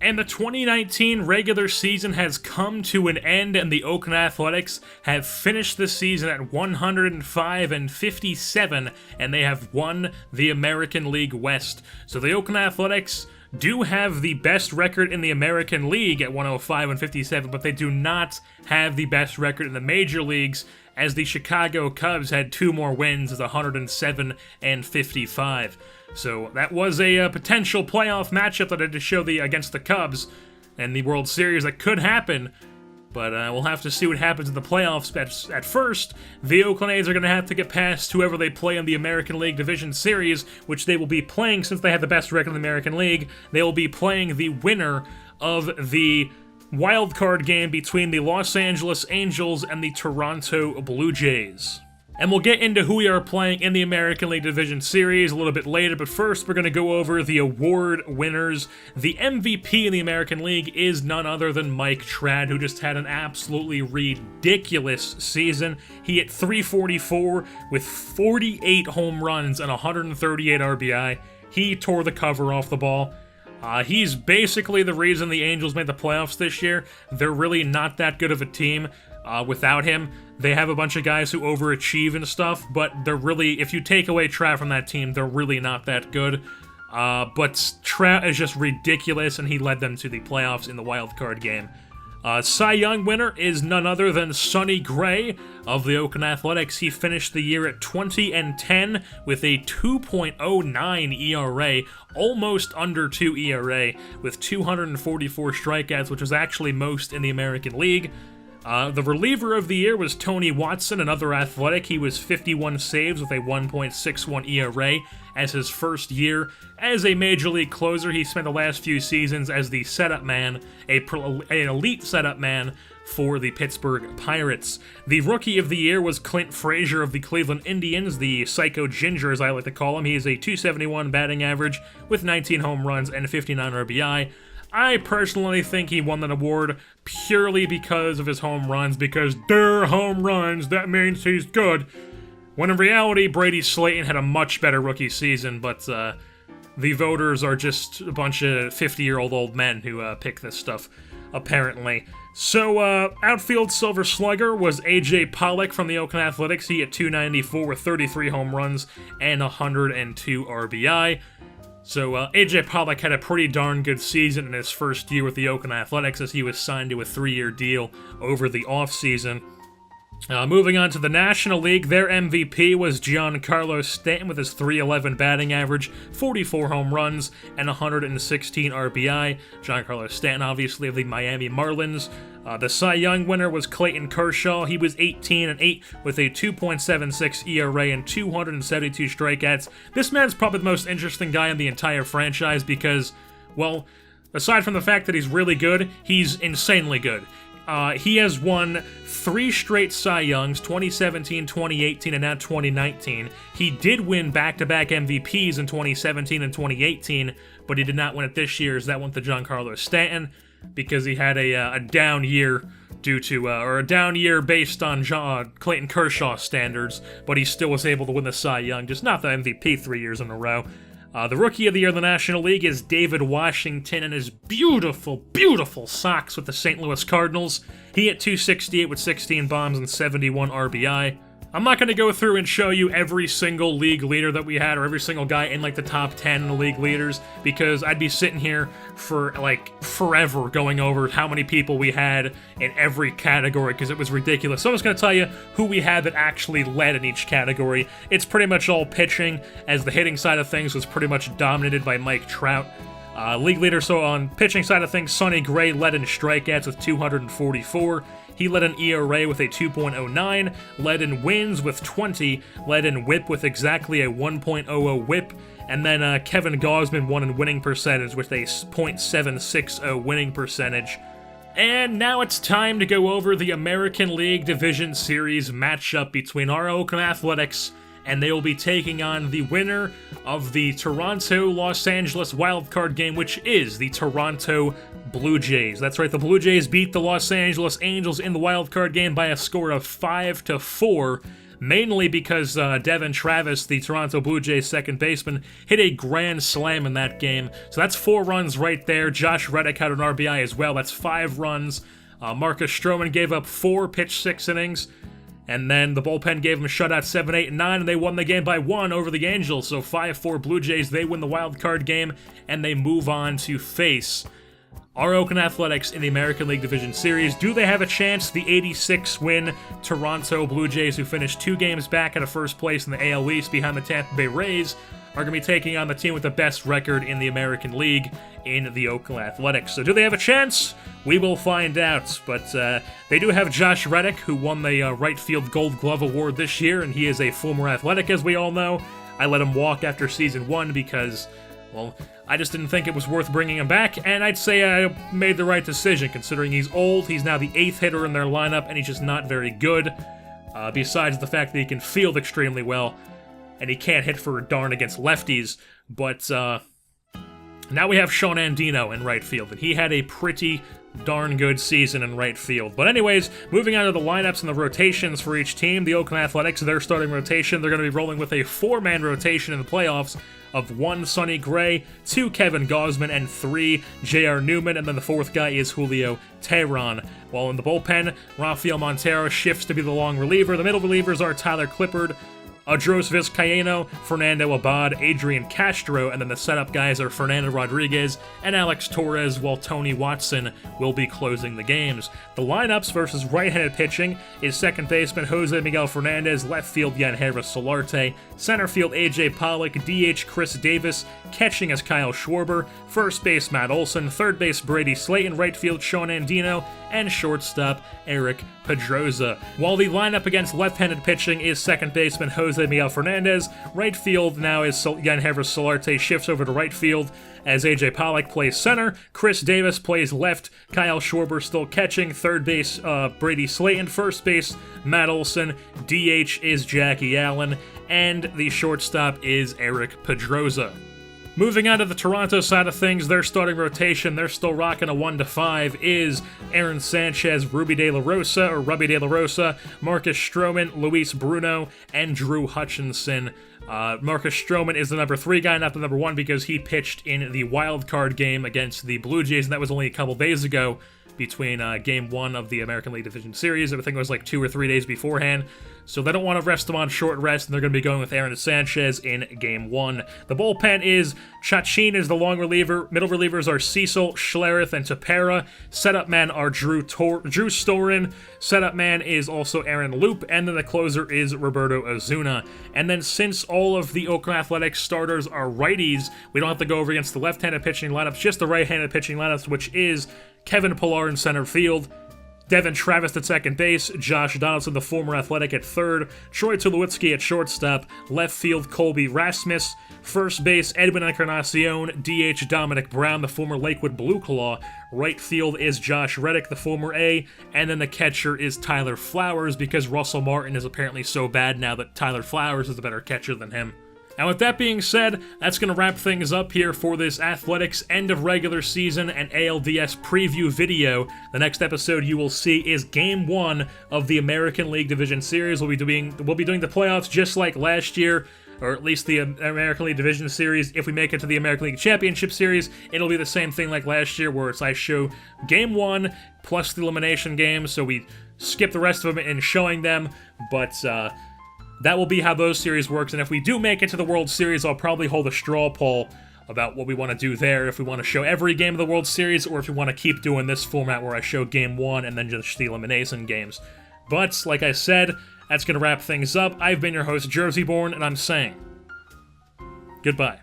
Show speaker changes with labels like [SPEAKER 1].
[SPEAKER 1] And the 2019 regular season has come to an end, and the Oakland Athletics have finished the season at 105-57, and they have won the American League West. So the Oakland Athletics do have the best record in the American League at 105-57, but they do not have the best record in the major leagues, as the Chicago Cubs had 2 more wins at 107-55. So that was a potential playoff matchup that I had to show against the Cubs and the World Series that could happen, but we'll have to see what happens in the playoffs. At first, the Oakland A's are going to have to get past whoever they play in the American League Division Series, which they will be playing, since they have the best record in the American League, they will be playing the winner of the Wildcard game between the Los Angeles Angels and the Toronto Blue Jays. And we'll get into who we are playing in the American League Division Series a little bit later, but first we're going to go over the award winners. The MVP in the American League is none other than Mike Trout, who just had an absolutely ridiculous season. He hit .344 with 48 home runs and 138 RBI. He tore the cover off the ball. He's basically the reason the Angels made the playoffs this year. They're really not that good of a team without him. They have a bunch of guys who overachieve and stuff, but they're really, if you take away Trout from that team, they're really not that good. But Trout is just ridiculous, and he led them to the playoffs in the wild card game. Cy Young winner is none other than Sonny Gray of the Oakland Athletics. He finished the year at 20-10 with a 2.09 ERA, almost under 2 ERA, with 244 strikeouts, which was actually most in the American League. The reliever of the year was Tony Watson, another Athletic. He was 51 saves with a 1.61 ERA as his first year as a Major League closer. He spent the last few seasons as the setup man, an elite setup man for the Pittsburgh Pirates. The Rookie of the Year was Clint Frazier of the Cleveland Indians, the Psycho Ginger as I like to call him. He is a .271 batting average with 19 home runs and 59 RBI. I personally think he won that award purely because of his home runs, because they're home runs, that means he's good. When in reality, Brady Slayton had a much better rookie season, but the voters are just a bunch of 50-year-old old men who pick this stuff, apparently. So, outfield Silver Slugger was A.J. Pollock from the Oakland Athletics. He hit .294 with 33 home runs and 102 RBI. So, A.J. Pollock had a pretty darn good season in his first year with the Oakland Athletics, as he was signed to a 3-year deal over the offseason. Moving on to the National League, their MVP was Giancarlo Stanton with his .311 batting average, 44 home runs, and 116 RBI. Giancarlo Stanton, obviously, of the Miami Marlins. The Cy Young winner was Clayton Kershaw. He was 18-8 with a 2.76 ERA and 272 strikeouts. This man's probably the most interesting guy in the entire franchise because, well, aside from the fact that he's really good, he's insanely good. He has won 3 straight Cy Youngs, 2017, 2018, and now 2019. He did win back-to-back MVPs in 2017 and 2018, but he did not win it this year, as that went to Giancarlo Stanton, because he had a down year due to, or a down year based on Clayton Kershaw standards, but he still was able to win the Cy Young, just not the MVP 3 years in a row. The Rookie of the Year in the National League is David Washington and his beautiful, beautiful Sox with the St. Louis Cardinals. He hit .268 with 16 bombs and 71 RBI. I'm not going to go through and show you every single league leader that we had, or every single guy in, like, the top 10 in the league leaders, because I'd be sitting here for, like, forever going over how many people we had in every category, because it was ridiculous. So I'm just going to tell you who we had that actually led in each category. It's pretty much all pitching, as the hitting side of things was pretty much dominated by Mike Trout. League leader, so on pitching side of things, Sonny Gray led in strikeouts with 244. He led in ERA with a 2.09, led in wins with 20, led in whip with exactly a 1.00 whip, and then Kevin Gausman won in winning percentage with a .760 winning percentage. And now it's time to go over the American League Division Series matchup between our Oakland Athletics, and they will be taking on the winner of the Toronto-Los Angeles wildcard game, which is the Toronto Blue Jays. That's right, the Blue Jays beat the Los Angeles Angels in the wildcard game by a score of 5-4. mainly because Devin Travis, the Toronto Blue Jays second baseman, hit a grand slam in that game. So that's 4 runs right there. Josh Reddick had an RBI as well. That's 5 runs. Marcus Stroman gave up 4, pitched 6 innings. And then the bullpen gave them a shutout 7, 8, and 9, and they won the game by 1 over the Angels. So 5-4 Blue Jays, they win the wild card game, and they move on to face our Oakland Athletics in the American League Division Series. Do they have a chance? The 86-win Toronto Blue Jays, who finished 2 games back out of first place in the AL East behind the Tampa Bay Rays, are going to be taking on the team with the best record in the American League in the Oakland Athletics. So do they have a chance? We will find out. But they do have Josh Reddick, who won the right field Gold Glove Award this year, and he is a former Athletic, as we all know. I let him walk after Season 1 because, well, I just didn't think it was worth bringing him back, and I'd say I made the right decision, considering he's old, he's now the 8th hitter in their lineup, and he's just not very good, besides the fact that he can field extremely well, and he can't hit for a darn against lefties. But now we have Sean Andino in right field, and he had a pretty darn good season in right field. But anyways, moving on to the lineups and the rotations for each team, the Oakland Athletics, their starting rotation, they're going to be rolling with a 4-man rotation in the playoffs of 1 Sonny Gray, 2 Kevin Gausman, and 3 J.R. Newman, and then the 4th guy is Julio Teheran. While in the bullpen, Rafael Montero shifts to be the long reliever. The middle relievers are Tyler Clippard, Adros Vizcaíno, Fernando Abad, Adrian Castro, and then the setup guys are Fernando Rodriguez and Alex Torres, while Tony Watson will be closing the games. The lineups versus right-handed pitching is second baseman Jose Miguel Fernandez, left field Yangervis Solarte, center field AJ Pollock, DH Chris Davis, catching as Kyle Schwarber, first base Matt Olson, third base Brady Slayton, right field Sean Andino, and shortstop Eric Pedroza. While the lineup against left-handed pitching is second baseman Jose Miguel Fernandez, right field now is Yangervis Solarte shifts over to right field as AJ Pollock plays center, Chris Davis plays left, Kyle Schwarber still catching, third base Brady Slayton, first base Matt Olson, DH is Jackie Allen, and the shortstop is Eric Pedroza. Moving on to the Toronto side of things, their starting rotation, they're still rocking a 1-5, is Aaron Sanchez, Ruby De La Rosa, Marcus Stroman, Luis Bruno, and Drew Hutchinson. Marcus Stroman is the number 3 guy, not the number 1, because he pitched in the Wildcard game against the Blue Jays, and that was only a couple days ago between Game 1 of the American League Division Series. I think it was like 2 or 3 days beforehand. So they don't want to rest him on short rest, and they're going to be going with Aaron Sanchez in Game 1. The bullpen is Chachin is the long reliever. Middle relievers are Cecil, Schlereth, and Tepera. Setup men are Drew Storen. Setup man is also Aaron Loop, and then the closer is Roberto Ozuna. And then since all of the Oakland Athletics starters are righties, we don't have to go over against the left-handed pitching lineups, just the right-handed pitching lineups, which is Kevin Pillar in center field, Devin Travis at second base, Josh Donaldson, the former Athletic, at third, Troy Tulowitzki at shortstop, left field Colby Rasmus, first base Edwin Encarnacion, DH Dominic Brown, the former Lakewood Blue Claw, right field is Josh Reddick, the former A, and then the catcher is Tyler Flowers, because Russell Martin is apparently so bad now that Tyler Flowers is a better catcher than him. And with that being said, that's going to wrap things up here for this Athletics end of regular season and ALDS preview video. The next episode you will see is Game 1 of the American League Division Series. We'll be doing the playoffs just like last year, or at least the American League Division Series. If we make it to the American League Championship Series, it'll be the same thing like last year, where I show Game 1 plus the elimination game, so we skip the rest of them in showing them, but that will be how those series works, and if we do make it to the World Series, I'll probably hold a straw poll about what we want to do there, if we want to show every game of the World Series, or if we want to keep doing this format where I show Game 1 and then just the elimination games. But, like I said, that's going to wrap things up. I've been your host, Jerseyborn, and I'm saying goodbye.